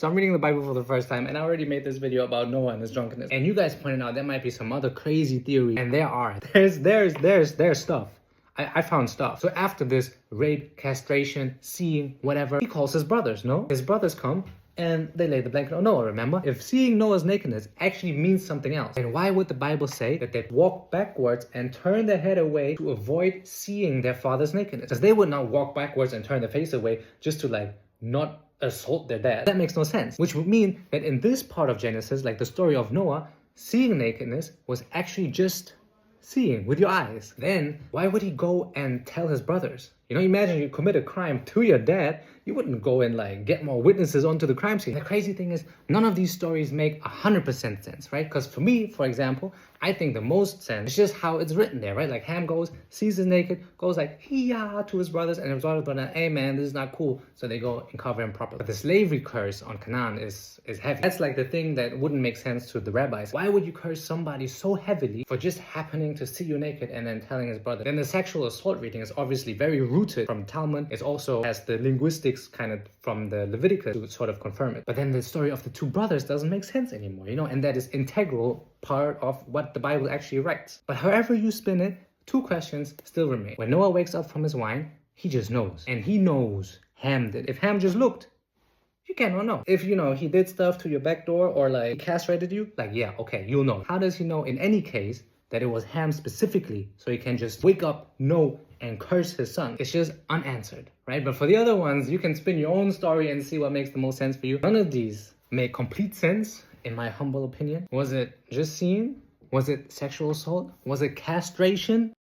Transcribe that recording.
So I'm reading the Bible for the first time, and I already made this video about Noah and his drunkenness. And you guys pointed out there might be some other crazy theory, and there are. There's stuff. I found stuff. So after this rape, castration, seeing, whatever, he calls his brothers, no? His brothers come and they lay the blanket on Noah, remember? If seeing Noah's nakedness actually means something else, then why would the Bible say that they walk backwards and turn their head away to avoid seeing their father's nakedness? Because they would not walk backwards and turn their face away just to not assault their dad. That makes no sense. Which would mean that in this part of Genesis, like the story of Noah, seeing nakedness was actually just seeing with your eyes. Then why would he go and tell his brothers? You know, imagine you commit a crime to your dad, you wouldn't go and get more witnesses onto the crime scene. The crazy thing is, none of these stories make 100% sense, right? Because for me, for example, I think the most sense is just how it's written there, right? Like Ham goes, sees his naked, goes hee-yah to his brothers, and his brothers go, hey man, this is not cool. So they go and cover him properly. But the slavery curse on Canaan is heavy. That's like the thing that wouldn't make sense to the rabbis. Why would you curse somebody so heavily for just happening to see you naked and then telling his brother? Then the sexual assault reading is obviously very rooted from Talmud. It also has the linguistics kind of from the Leviticus to sort of confirm it. But then the story of the two brothers doesn't make sense anymore, you know, and that is integral part of what the Bible actually writes. But however you spin it, two questions still remain. When Noah wakes up from his wine, he just knows. And he knows Ham did. If Ham just looked, you cannot know. If, he did stuff to your back door or he castrated you, yeah, okay, you'll know. How does he know in any case that it was Ham specifically, so he can just wake up, know, and curse his son? It's just unanswered, right? But for the other ones, you can spin your own story and see what makes the most sense for you. None of these make complete sense, in my humble opinion. Was it just seeing? Was it sexual assault? Was it castration?